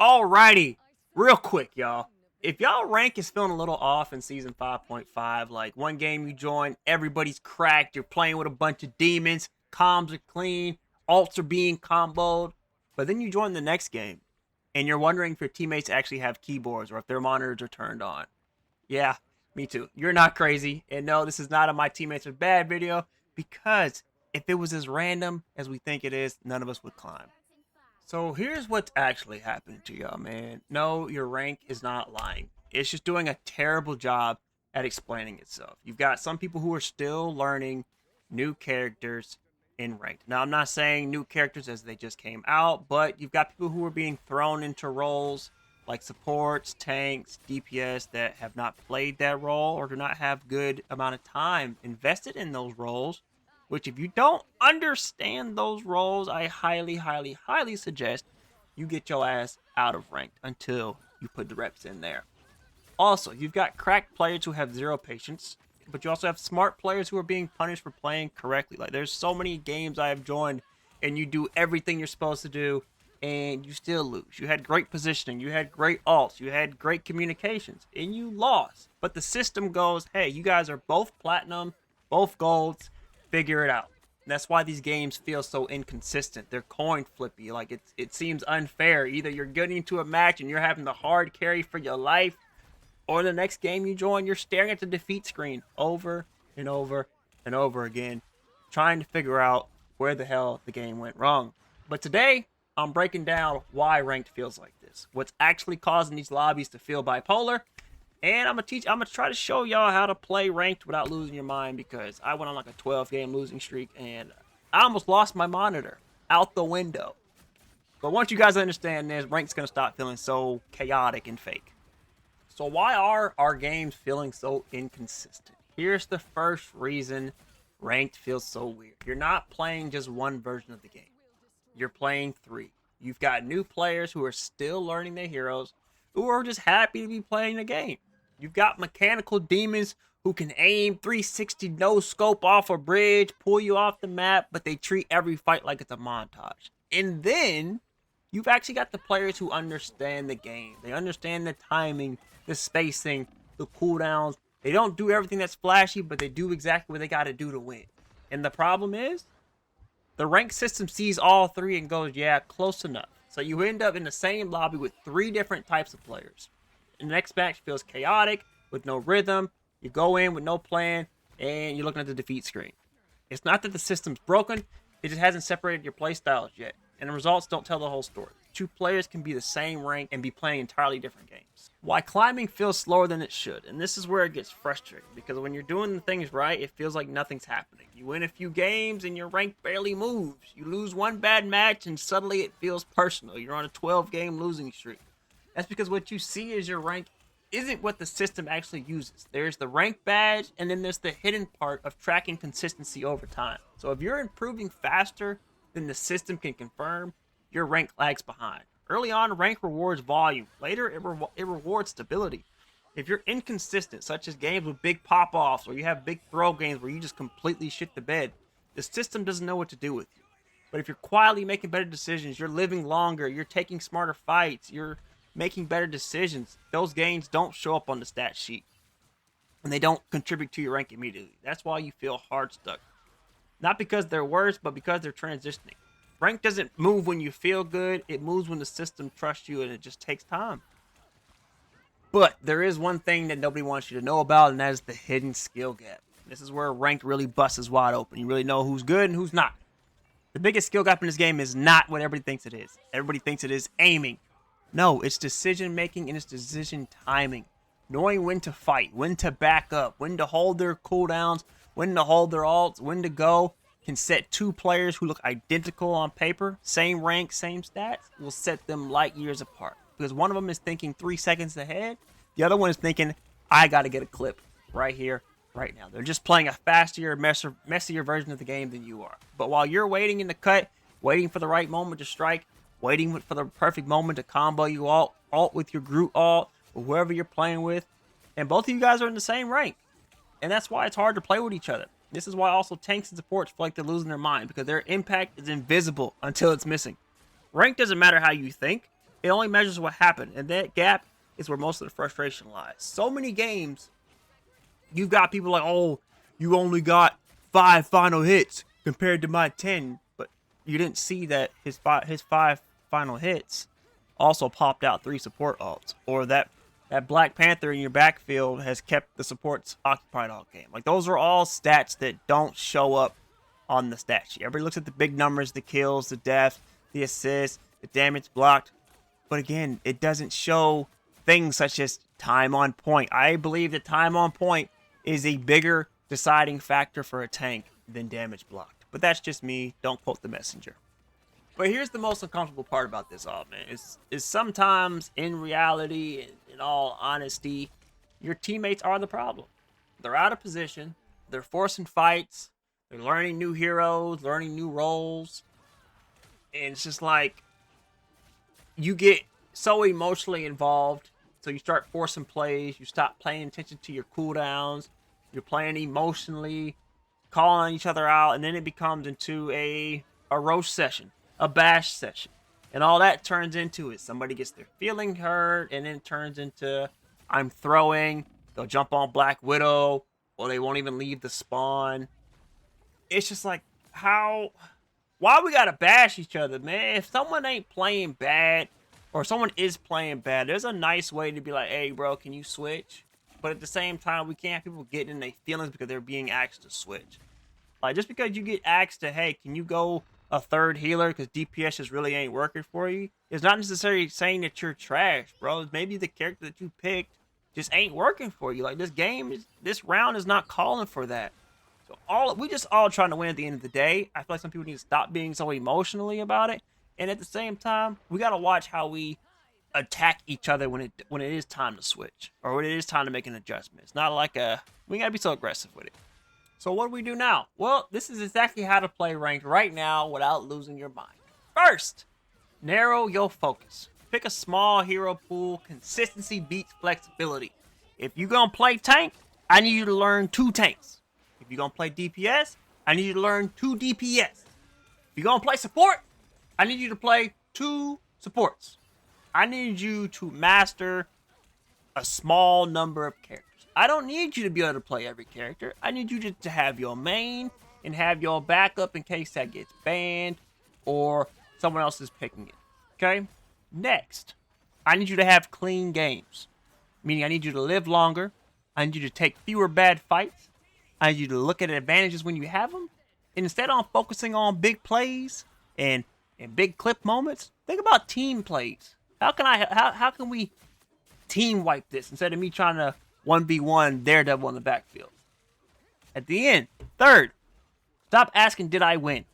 Alrighty, real quick, y'all. If y'all rank is feeling a little off in season 5.5, like one game you join, everybody's cracked, you're playing with a bunch of demons, comms are clean, alts are being comboed, but then you join the next game and you're wondering if your teammates actually have keyboards or if their monitors are turned on. Yeah, me too. You're not crazy. And no, this is not a my teammates are bad video because if it was as random as we think it is, none of us would climb. So here's what's actually happening to y'all, man. No, your rank is not lying. It's just doing a terrible job at explaining itself. You've got some people who are still learning new characters in ranked. Now, I'm not saying new characters as they just came out, but you've got people who are being thrown into roles like supports, tanks, DPS that have not played that role or do not have good amount of time invested in those roles, which if you don't understand those roles, I highly, highly, highly suggest you get your ass out of ranked until you put the reps in there. Also, you've got cracked players who have zero patience, but you also have smart players who are being punished for playing correctly. Like, there's so many games I have joined and you do everything you're supposed to do and you still lose. You had great positioning, you had great alts, you had great communications, and you lost. But the system goes, hey, you guys are both platinum, both golds, figure it out. And that's why these games feel so inconsistent. They're coin flippy. Like, it seems unfair. Either you're getting into a match and you're having the hard carry for your life, or the next game you join, you're staring at the defeat screen over and over and over again, trying to figure out where the hell the game went wrong. But today, I'm breaking down why ranked feels like this, what's actually causing these lobbies to feel bipolar, and I'm gonna try to show y'all how to play ranked without losing your mind, because I went on like a 12-game losing streak and I almost lost my monitor out the window. But once you guys understand this, ranked's gonna stop feeling so chaotic and fake. So why are our games feeling so inconsistent? Here's the first reason ranked feels so weird. You're not playing just one version of the game. You're playing three. You've got new players who are still learning their heroes, who are just happy to be playing the game. You've got mechanical demons who can aim 360 no scope off a bridge, pull you off the map, but they treat every fight like it's a montage. And then you've actually got the players who understand the game. They understand the timing, the spacing, the cooldowns. They don't do everything that's flashy, but they do exactly what they got to do to win. And the problem is, the rank system sees all three and goes, yeah, close enough. So you end up in the same lobby with three different types of players. And the next match feels chaotic, with no rhythm. You go in with no plan, and you're looking at the defeat screen. It's not that the system's broken, it just hasn't separated your playstyles yet. And the results don't tell the whole story. Two players can be the same rank and be playing entirely different games. Why climbing feels slower than it should, and this is where it gets frustrating, because when you're doing the things right, it feels like nothing's happening. You win a few games and your rank barely moves. You lose one bad match and suddenly it feels personal. You're on a 12-game losing streak. That's because what you see as your rank isn't what the system actually uses. There's the rank badge, and then there's the hidden part of tracking consistency over time. So if you're improving faster than the system can confirm, your rank lags behind. Early on, rank rewards volume. Later, it rewards stability. If you're inconsistent, such as games with big pop-offs, or you have big throw games where you just completely shit the bed, the system doesn't know what to do with you. But if you're quietly making better decisions, you're living longer, you're taking smarter fights, you're making better decisions, those gains don't show up on the stat sheet. And they don't contribute to your rank immediately. That's why you feel hard stuck. Not because they're worse, but because they're transitioning. Rank doesn't move when you feel good, it moves when the system trusts you, and it just takes time. But there is one thing that nobody wants you to know about, and that is the hidden skill gap. This is where ranked really busts wide open. You really know who's good and who's not. The biggest skill gap in this game is not what everybody thinks it is. Everybody thinks it is aiming. No, it's decision making and it's decision timing. Knowing when to fight, when to back up, when to hold their cooldowns, when to hold their alts, when to go, can set two players who look identical on paper, same rank, same stats, will set them light years apart. Because one of them is thinking 3 seconds ahead, the other one is thinking, I got to get a clip right here, right now. They're just playing a faster, messier version of the game than you are. But while you're waiting in the cut, waiting for the right moment to strike, waiting for the perfect moment to combo you alt with your Groot alt, or whoever you're playing with, and both of you guys are in the same rank. And that's why it's hard to play with each other. This is why also tanks and supports feel like they're losing their mind, because their impact is invisible until it's missing. Rank doesn't matter how you think, It only measures what happened, and that gap is where most of the frustration lies. So many games, you've got people like, oh, you only got 5 final hits compared to my 10, but you didn't see that his 5 final hits also popped out 3 support ults, or that Black Panther in your backfield has kept the supports occupied all game. Like, those are all stats that don't show up on the stat sheet. Everybody looks at the big numbers, the kills, the deaths, the assists, the damage blocked. But again, it doesn't show things such as time on point. I believe that time on point is a bigger deciding factor for a tank than damage blocked. But that's just me. Don't quote the messenger. But here's the most uncomfortable part about this all, man. Is sometimes, in reality, in all honesty, your teammates are the problem. They're out of position. They're forcing fights. They're learning new heroes, learning new roles. And it's just like, you get so emotionally involved, so you start forcing plays. You stop paying attention to your cooldowns. You're playing emotionally, calling each other out, and then it becomes into a roast session, a bash session. And all that turns into is somebody gets their feeling hurt, and then it turns into, I'm throwing, they'll jump on Black Widow, or they won't even leave the spawn. It's just like, why we gotta bash each other, man? If someone ain't playing bad, or someone is playing bad, there's a nice way to be like, hey, bro, can you switch? But at the same time, we can't have people getting in their feelings because they're being asked to switch. Like, just because you get asked to, hey, can you go a third healer because DPS just really ain't working for you, it's not necessarily saying that you're trash, bro. Maybe the character that you picked just ain't working for you. Like, this round is not calling for that. So we just all trying to win at the end of the day. I feel like some people need to stop being so emotionally about it. And at the same time, we got to watch how we attack each other when it is time to switch, or when it is time to make an adjustment. It's not like we got to be so aggressive with it. So what do we do now? Well, this is exactly how to play ranked right now without losing your mind. First, narrow your focus. Pick a small hero pool. Consistency beats flexibility. If you're going to play tank, I need you to learn 2 tanks. If you're going to play DPS, I need you to learn 2 DPS. If you're going to play support, I need you to play 2 supports. I need you to master a small number of characters. I don't need you to be able to play every character. I need you to have your main and have your backup in case that gets banned or someone else is picking it. Okay? Next, I need you to have clean games. Meaning I need you to live longer. I need you to take fewer bad fights. I need you to look at advantages when you have them. And instead of focusing on big plays and big clip moments, think about team plays. How can we team wipe this instead of me trying to 1v1 Daredevil in the backfield? At the end, third, stop asking, did I win?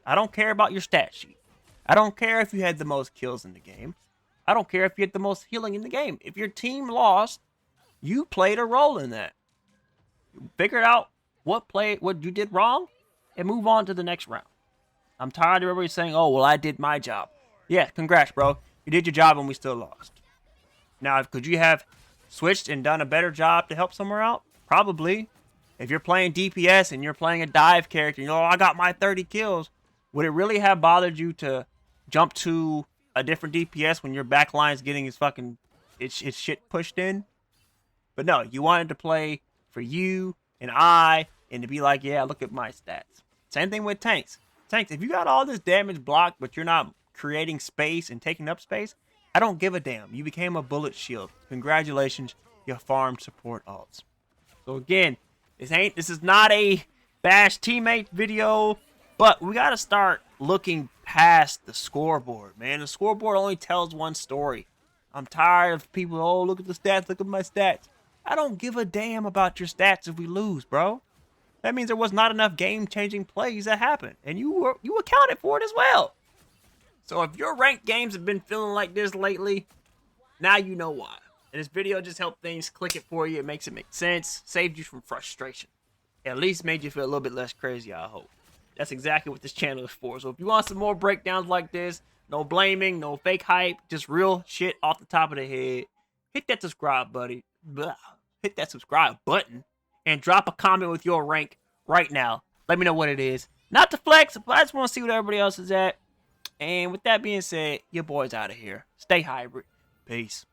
I don't care about your stat sheet. I don't care if you had the most kills in the game. I don't care if you had the most healing in the game. If your team lost, you played a role in that. You figured out what you did wrong and move on to the next round. I'm tired of everybody saying, oh, well, I did my job. Yeah, congrats, bro. You did your job and we still lost. Now, could you have switched and done a better job to help somewhere out? Probably. If you're playing DPS and you're playing a dive character, you know, I got my 30 kills. Would it really have bothered you to jump to a different DPS when your backline's getting its shit pushed in? But no, you wanted to play for you and to be like, yeah, look at my stats. Same thing with tanks. Tanks, if you got all this damage blocked, but you're not creating space and taking up space, I don't give a damn. You became a bullet shield. Congratulations, you farmed support alts. So again, this is not a bash teammate video, but we gotta start looking past the scoreboard, man. The scoreboard only tells one story. I'm tired of people, oh, look at the stats, look at my stats. I don't give a damn about your stats if we lose, bro. That means there was not enough game-changing plays that happened, and you accounted for it as well. So if your ranked games have been feeling like this lately, now you know why. And this video just helped things click it for you. It makes it make sense. Saved you from frustration. At least made you feel a little bit less crazy, I hope. That's exactly what this channel is for. So if you want some more breakdowns like this, no blaming, no fake hype, just real shit off the top of the head, hit that subscribe buddy. Hit that subscribe button and drop a comment with your rank right now. Let me know what it is. Not to flex, but I just want to see what everybody else is at. And with that being said, your boy's out of here. Stay hybrid. Peace.